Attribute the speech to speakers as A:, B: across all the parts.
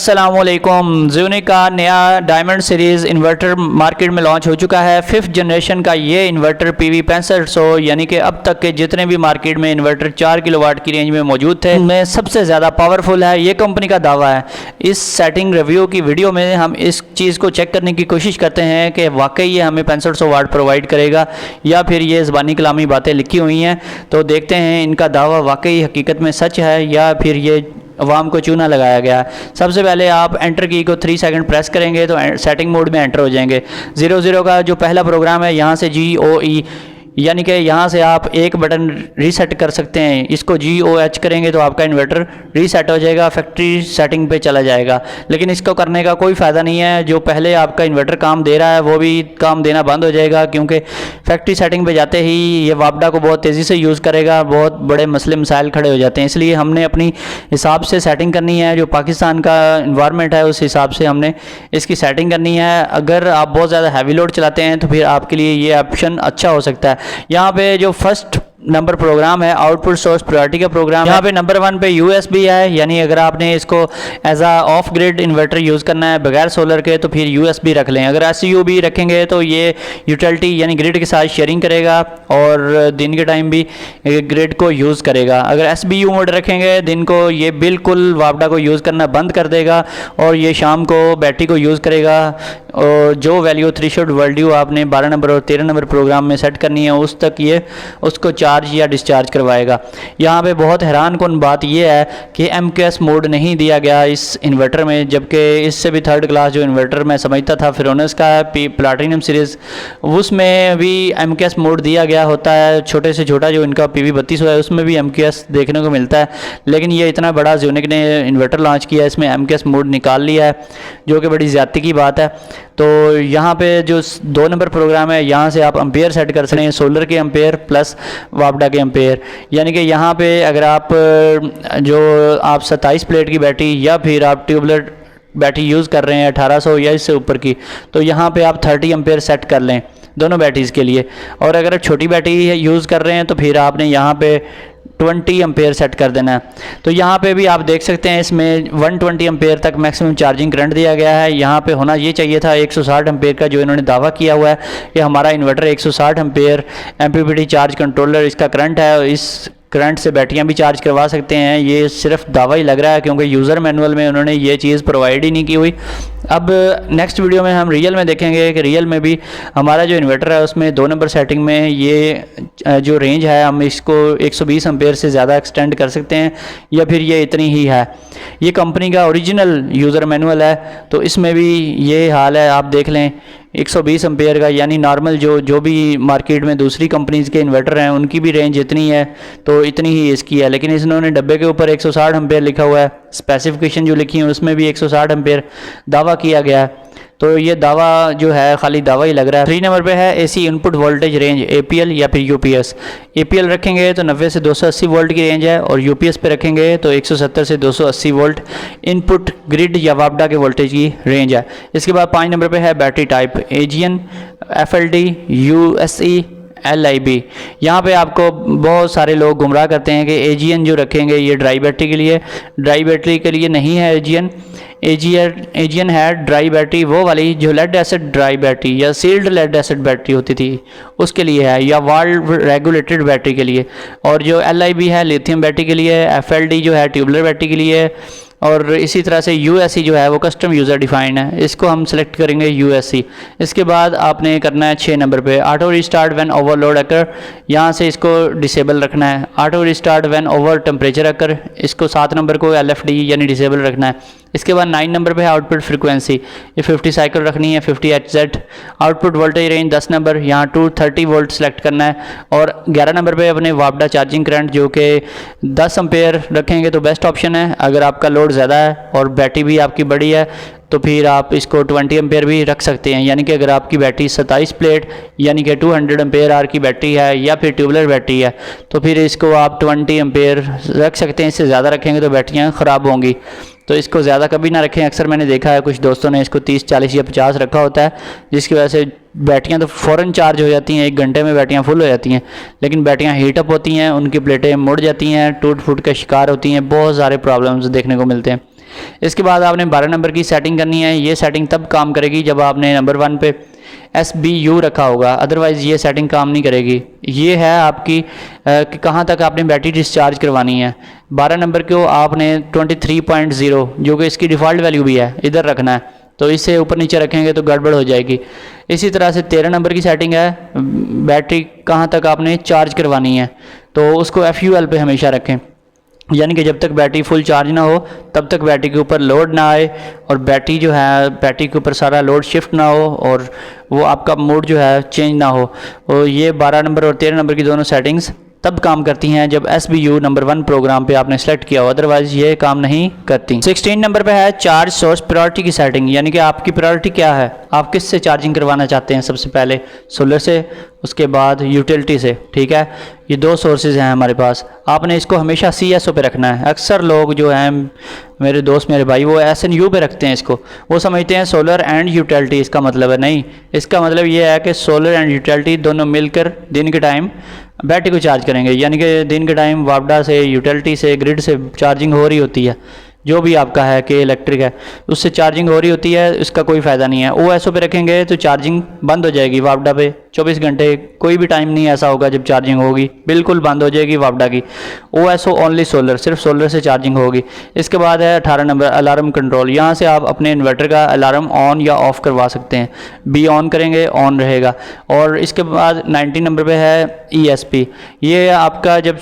A: अस्सलामुअलैकुम। ज़्यूनिक का नया डायमंड सीरीज़ इन्वर्टर मार्केट में लॉन्च हो चुका है। 5th जनरेशन का ये इन्वर्टर PV 6500 यानी कि अब तक के जितने भी मार्केट में इन्वर्टर 4 किलोवाट की रेंज में मौजूद थे उनमें सबसे ज़्यादा पावरफुल है, ये कंपनी का दावा है। इस सेटिंग रिव्यू की वीडियो में हम इस चीज़ को चेक करने की कोशिश करते हैं कि वाकई ये हमें 6500 वाट प्रोवाइड करेगा या फिर ये ज़बानी कलामी बातें लिखी हुई हैं। तो देखते हैं इनका दावा वाकई हकीकत में सच है या फिर ये अवाम को चूना लगाया गया। सबसे पहले आप एंटर की को 3 सेकंड प्रेस करेंगे तो सेटिंग मोड में एंटर हो जाएंगे। 00 का जो पहला प्रोग्राम है यहाँ से GOE यानी कि यहाँ से आप एक बटन रीसेट कर सकते हैं। इसको GOH करेंगे तो आपका इन्वर्टर रीसेट हो जाएगा, फैक्ट्री सेटिंग पे चला जाएगा। लेकिन इसको करने का कोई फ़ायदा नहीं है। जो पहले आपका इन्वर्टर काम दे रहा है वो भी काम देना बंद हो जाएगा, क्योंकि फैक्ट्री सेटिंग पे जाते ही ये वापडा को बहुत तेज़ी से यूज़ करेगा, बहुत बड़े मसले मसाइल खड़े हो जाते हैं। इसलिए हमने अपनी हिसाब से सेटिंग करनी है। जो पाकिस्तान का इन्वायरमेंट है उस हिसाब से हमने इसकी सेटिंग करनी है। अगर आप बहुत ज़्यादा हैवी लोड चलाते हैं तो फिर आपके लिए ये ऑप्शन अच्छा हो सकता है। यहाँ पे जो फर्स्ट नंबर प्रोग्राम है आउटपुट सोर्स प्रायोरिटी का प्रोग्राम, यहाँ पे नंबर 1 पे USB है, यानी अगर आपने इसको as a off grid inverter use करना है बगैर सोलर के तो फिर USB रख लें। अगर SU भी रखेंगे तो ये यूटिलिटी यानी ग्रिड के साथ शेयरिंग करेगा और दिन के टाइम भी ग्रिड को यूज़ करेगा। अगर SBU मोड रखेंगे दिन को ये बिल्कुल वापडा को यूज़ करना बंद कर देगा और ये शाम को बैटरी को यूज़ करेगा। और जो वैल्यू थ्रेशोल्ड वैल्यू आपने 12 नंबर और 13 नंबर प्रोग्राम में सेट करनी है उस तक ये उसको चार्ज या डिस्चार्ज करवाएगा। यहाँ पे बहुत हैरान कुन बात यह है कि MQS मोड नहीं दिया गया इस इन्वर्टर में, जबकि इससे भी थर्ड क्लास जो इन्वर्टर मैं समझता था फिरोनस का प्लाटिनम सीरीज़ उसमें भी MQS मोड दिया गया होता है। छोटे से छोटा जो इनका PV 3200 है उसमें भी MQS देखने को मिलता है, लेकिन ये इतना बड़ा ज़्यूनिक ने इन्वर्टर लॉन्च किया है इसमें MQS मोड निकाल लिया है, जो कि बड़ी ज़्यादती की बात है। तो यहाँ पे जो 2 नंबर प्रोग्राम है यहाँ से आप एम्पेयर सेट कर सकते हैं, सोलर के एम्पेयर प्लस वापडा के एम्पेयर। यानी कि यहाँ पे अगर आप 27 प्लेट की बैटरी या फिर आप ट्यूबलर बैटरी यूज़ कर रहे हैं 1800 या इससे ऊपर की, तो यहाँ पे आप 30 एम्पेयर सेट कर लें दोनों बैटरीज़ के लिए। और अगर आप छोटी बैटरी यूज़ कर रहे हैं तो फिर आपने यहाँ पे 20 एम्पेयर सेट कर देना है। तो यहाँ पे भी आप देख सकते हैं इसमें 120 एम्पेयर तक मैक्सिमम चार्जिंग करंट दिया गया है। यहाँ पे होना ये चाहिए था 160 एम्पेयर का, जो इन्होंने दावा किया हुआ है कि हमारा inverter 160 ampere MPPT charge controller इसका करंट है, इस करंट से बैटरियाँ भी चार्ज करवा सकते हैं। ये सिर्फ दावा ही लग रहा है क्योंकि यूज़र मैनुअल में उन्होंने ये चीज़ प्रोवाइड ही नहीं की हुई। अब नेक्स्ट वीडियो में हम रियल में देखेंगे कि रियल में भी हमारा जो इन्वर्टर है उसमें 2 नंबर सेटिंग में ये जो रेंज है हम इसको 120 एम्पेयर से ज़्यादा एक्सटेंड कर सकते हैं या फिर ये इतनी ही है। ये कंपनी का ओरिजिनल यूज़र मैनुअल है तो इसमें भी ये हाल है। आप देख लें 120 एम्पेयर का, यानी नॉर्मल जो भी मार्केट में दूसरी कंपनीज़ के इन्वर्टर हैं उनकी भी रेंज इतनी है तो इतनी ही इसकी है। लेकिन इन्होंने डब्बे के ऊपर 160 एम्पेयर लिखा हुआ है, स्पेसिफिकेशन जो लिखी है उसमें भी 160 एम्पेयर दावा किया गया है। तो ये दावा जो है खाली दावा ही लग रहा है। 3 नंबर पे है AC input voltage range APL या फिर UPS। APL रखेंगे तो 90 से 280 वोल्ट की रेंज है और UPS पे रखेंगे तो 170 से 280 वोल्ट इनपुट ग्रिड या वापडा के वोल्टेज की रेंज है। इसके बाद 5 नंबर पे है battery type AGN, FLD, USE, LIB। यहाँ पे आपको बहुत सारे लोग गुमराह करते हैं कि AGN जो रखेंगे ये ड्राई बैटरी के लिए, ड्राई बैटरी के लिए नहीं है AGN है ड्राई बैटरी वो वाली जो लेड एसिड ड्राई बैटरी या सील्ड लेड एसिड बैटरी होती थी उसके लिए है, या वाल्व रेगुलेटेड बैटरी के लिए। और जो LIB है लिथियम बैटरी के लिए, FLD जो है ट्यूबलर बैटरी के लिए, और इसी तरह से USE जो है वो कस्टम यूज़र डिफाइंड है, इसको हम सेलेक्ट करेंगे USE। इसके बाद आपने करना है 6 नंबर पे auto restart when overload occur, यहाँ से इसको डिसेबल रखना है। Auto restart when over temperature occur, इसको 7 नंबर को LFD यानी डिसेबल रखना है। इसके बाद 9 नंबर पे है आउटपुट फ्रीक्वेंसी, ये 50 साइकिल रखनी है 50 Hz। Output voltage range 10 number, यहाँ 230 वोल्ट सेलेक्ट करना है। और 11 नंबर पे अपने वापडा चार्जिंग करंट जो कि 10 एम्पेयर रखेंगे तो बेस्ट ऑप्शन है। अगर आपका लोड ज़्यादा है और बैटरी भी आपकी बड़ी है तो फिर आप इसको 20 एम्पेयर भी रख सकते हैं। यानी कि अगर आपकी बैटरी 27 प्लेट यानी कि 200 एम्पेयर आर की बैटरी है या फिर ट्यूबलर बैटरी है तो फिर इसको आप 20 एम्पेयर रख सकते हैं। इससे ज़्यादा रखेंगे तो बैटरियाँ ख़राब होंगी, तो इसको ज़्यादा कभी ना रखें। अक्सर मैंने देखा है कुछ दोस्तों ने इसको 30, 40 या 50 रखा होता है, जिसकी वजह से बैटरियाँ तो फ़ौरन चार्ज हो जाती हैं, 1 घंटे में बैटरियाँ फुल हो जाती हैं, लेकिन बैटरियाँ हीट अप होती हैं, उनकी प्लेटें मुड़ जाती हैं, टूट फूट का शिकार होती हैं, बहुत सारे प्रॉब्लम्स देखने को मिलते हैं। इसके बाद आपने 12 नंबर की सेटिंग करनी है। ये सेटिंग तब काम करेगी जब आपने नंबर 1 पे SBU रखा होगा, अदरवाइज़ ये सेटिंग काम नहीं करेगी। ये है आपकी कि कहाँ तक आपने बैटरी डिस्चार्ज करवानी है। 12 नंबर को आपने 23.0 जो कि इसकी डिफ़ॉल्ट वैल्यू भी है इधर रखना है, तो इससे ऊपर नीचे रखेंगे तो गड़बड़ हो जाएगी। इसी तरह से 13 नंबर की सेटिंग है, बैटरी कहाँ तक आपने चार्ज करवानी है, तो उसको FUL पे हमेशा रखें, यानी कि जब तक बैटरी फुल चार्ज ना हो तब तक बैटरी के ऊपर लोड ना आए और बैटरी जो है बैटरी के ऊपर सारा लोड शिफ्ट ना हो और वो आपका मोड जो है चेंज ना हो। और ये 12 नंबर और 13 नंबर की दोनों सेटिंग्स तब काम करती हैं जब SBU नंबर 1 प्रोग्राम पे आपने सेलेक्ट किया हो, अदरवाइज ये काम नहीं करती। 16 नंबर पे है चार्ज सोर्स प्रायोरिटी की सेटिंग, यानी कि आपकी प्रायोरिटी क्या है, आप किस से चार्जिंग करवाना चाहते हैं। सबसे पहले सोलर से, उसके बाद यूटिलिटी से। ठीक है, ये 2 सोर्सेज हैं हमारे पास। आपने इसको हमेशा CSO पे रखना है। अक्सर लोग जो हैं मेरे दोस्त मेरे भाई वो SNU पे रखते हैं इसको, वो समझते हैं सोलर एंड यूटिलिटी इसका मतलब है। नहीं, इसका मतलब ये है कि सोलर एंड यूटिलिटी दोनों मिलकर दिन के टाइम बैटरी को चार्ज करेंगे, यानी कि दिन के टाइम वापडा से, यूटिलिटी से, ग्रिड से चार्जिंग हो रही होती है, जो भी आपका है कि इलेक्ट्रिक है उससे चार्जिंग हो रही होती है, इसका कोई फ़ायदा नहीं है। OSO पे रखेंगे तो चार्जिंग बंद हो जाएगी वापडा पे 24 घंटे, कोई भी टाइम नहीं ऐसा होगा जब चार्जिंग होगी, बिल्कुल बंद हो जाएगी वापडा की। OSO ओनली सोलर, सिर्फ सोलर से चार्जिंग होगी। इसके बाद है 18 नंबर अलार्म कंट्रोल, यहाँ से आप अपने इन्वर्टर का अलार्म ऑन या ऑफ़ करवा सकते हैं। बी ऑन करेंगे ऑन रहेगा। और इसके बाद 19 नंबर पे है ESP, ये आपका जब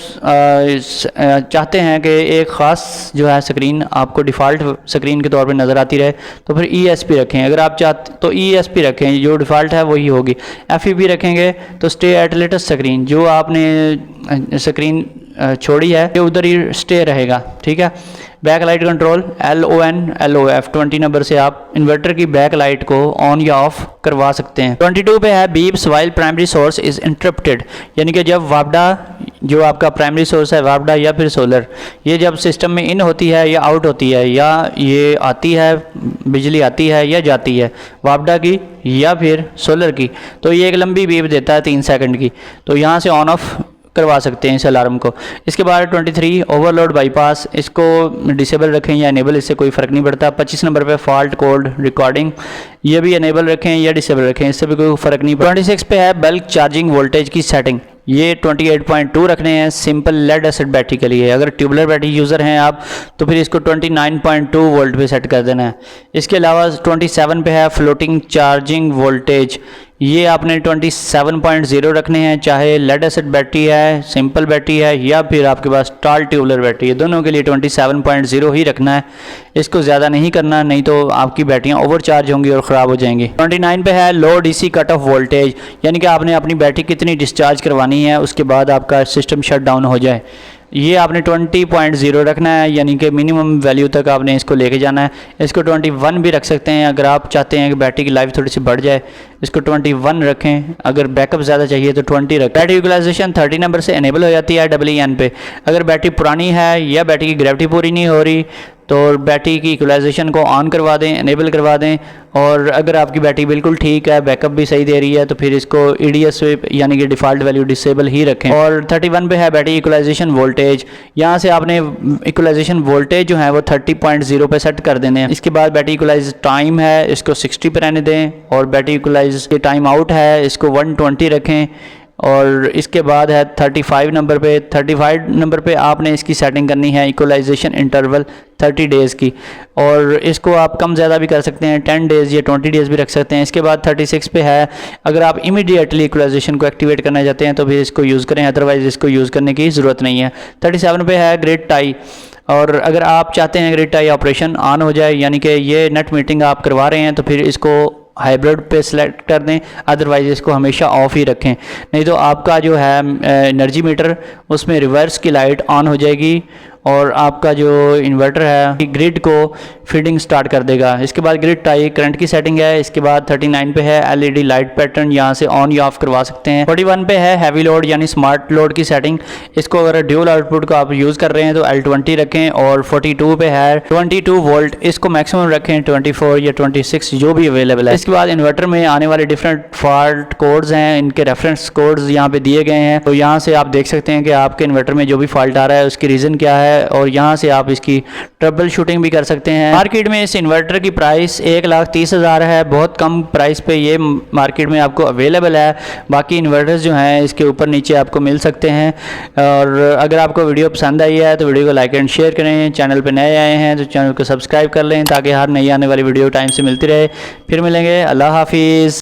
A: चाहते हैं कि एक ख़ास जो है स्क्रीन आपको डिफ़ॉल्ट स्क्रीन के तौर पे नज़र आती रहे तो फिर ESP रखें। अगर आप चाहते तो ESP रखें, जो डिफ़ॉल्ट है वही होगी। FEB रखेंगे तो स्टे एट लेटेस्ट स्क्रीन, जो आपने स्क्रीन छोड़ी है ये उधर ही स्टे रहेगा। ठीक है, back light control LON LOF 20 number से आप इन्वर्टर की बैक लाइट को ऑन या ऑफ करवा सकते हैं। 22 पे है beeps while primary source is interrupted, यानी कि जब वापडा जो आपका प्राइमरी सोर्स है वापडा या फिर सोलर, ये जब सिस्टम में इन होती है या आउट होती है, या ये आती है बिजली आती है या जाती है वापडा की या फिर सोलर की, तो ये एक लंबी बीप देता है 3 सेकंड की, तो यहाँ से ऑन ऑफ करवा सकते हैं इस अलार्म को। इसके बाद 23 ओवरलोड बाईपास, इसको डिसेबल रखें या इनेबल, इससे कोई फ़र्क नहीं पड़ता। 25 नंबर पे फॉल्ट कोड रिकॉर्डिंग, ये भी इनेबल रखें या डिसेबल रखें, इससे भी कोई फ़र्क नहीं पड़ता। 26 पे है बल्क चार्जिंग वोल्टेज की सेटिंग, ये 28.2 रखने हैं सिंपल लेड एसिड बैटरी के लिए। अगर ट्यूबुलर बैटरी यूज़र हैं आप तो फिर इसको 29.2 वोल्ट पे सेट कर देना है। इसके अलावा 27 पे है फ्लोटिंग चार्जिंग वोल्टेज, ये आपने 27.0 रखने हैं, चाहे लेड एसिड बैटरी है, सिंपल बैटरी है या फिर आपके पास टाल ट्यूबुलर बैटरी है, दोनों के लिए 27.0 ही रखना है। इसको ज़्यादा नहीं करना, नहीं तो आपकी बैटरियाँ ओवर चार्ज होंगी और ख़राब हो जाएंगी। 29 पे है लो DC कट ऑफ वोल्टेज, यानी कि आपने अपनी बैटरी कितनी डिस्चार्ज करवानी है उसके बाद आपका सिस्टम शट डाउन हो जाए, ये आपने 20.0 रखना है, यानी कि मिनिमम वैल्यू तक आपने इसको लेके जाना है। इसको 21 भी रख सकते हैं अगर आप चाहते हैं कि बैटरी की लाइफ थोड़ी सी बढ़ जाए, इसको 21 रखें। अगर बैकअप ज़्यादा चाहिए तो 20 रखें। बैटरी यूटिलाइजेशन 30 नंबर से इनेबल हो जाती है EEN पे। अगर बैटरी पुरानी है या बैटरी की ग्रेविटी पूरी नहीं हो रही तो बैटरी की इक्वलाइजेशन को ऑन करवा दें, इनेबल करवा दें। और अगर आपकी बैटरी बिल्कुल ठीक है, बैकअप भी सही दे रही है, तो फिर इसको EDS यानी कि डिफ़ॉल्ट वैल्यू डिसेबल ही रखें। और 31 पे है बैटरी इक्वलाइजेशन वोल्टेज, यहाँ से आपने इक्वलाइजेशन वोल्टेज जो है वो 30.0 पे सेट कर देने हैं। इसके बाद बैटरी इक्वलाइज टाइम है, इसको 60 पे रहने दें। और बैटरी इक्वलाइज के टाइम आउट है, इसको 120 रखें। और इसके बाद है 35 नंबर पे। 35 नंबर पे आपने इसकी सेटिंग करनी है इक्वलाइजेशन इंटरवल 30 डेज़ की, और इसको आप कम ज़्यादा भी कर सकते हैं, 10 डेज़ या 20 डेज़ भी रख सकते हैं। इसके बाद 36 पे है अगर आप इमीडिएटली इक्वलाइजेशन को एक्टिवेट करना चाहते हैं तो फिर इसको यूज़ करें, अदरवाइज़ इसको यूज़ करने की ज़रूरत नहीं है। 37 पे है ग्रिड टाई, और अगर आप चाहते हैं ग्रिड टाई ऑपरेशन ऑन हो जाए, यानी कि ये नेट मीटिंग आप करवा रहे हैं तो फिर इसको हाइब्रिड पे सिलेक्ट कर दें, अदरवाइज़ इसको हमेशा ऑफ ही रखें, नहीं तो आपका जो है एनर्जी मीटर उसमें रिवर्स की लाइट ऑन हो जाएगी और आपका जो इन्वर्टर है ग्रिड को फीडिंग स्टार्ट कर देगा। इसके बाद ग्रिड टाई करंट की सेटिंग है। इसके बाद 39 पे है LED लाइट पैटर्न, यहाँ से ऑन या ऑफ करवा सकते हैं। 41 पे है हैवी लोड यानी स्मार्ट लोड की सेटिंग, इसको अगर ड्यूल आउटपुट को आप यूज़ कर रहे हैं तो L20 रखें। और 42 पे है 22 वोल्ट, इसको मैक्सिमम रखें 24 या 26 जो भी अवेलेबल है। इसके बाद इन्वर्टर में आने वाले डिफरेंट फॉल्ट कोड्स हैं, इनके रेफरेंस कोड्स यहाँ पे दिए गए हैं, तो यहाँ से आप देख सकते हैं कि आपके इन्वर्टर में जो भी फॉल्ट आ रहा है उसकी रीज़न क्या है है और यहाँ से आप इसकी ट्रबल शूटिंग भी कर सकते हैं। मार्केट में इस इन्वर्टर की प्राइस 1,30,000 है, बहुत कम प्राइस पे ये मार्केट में आपको अवेलेबल है। बाकी इन्वर्टर्स जो हैं इसके ऊपर नीचे आपको मिल सकते हैं। और अगर आपको वीडियो पसंद आई है तो वीडियो को लाइक एंड शेयर करें। चैनल पर नए आए हैं तो चैनल को सब्सक्राइब कर लें ताकि हर नई आने वाली वीडियो टाइम से मिलती रहे। फिर मिलेंगे, अल्लाह हाफिज़।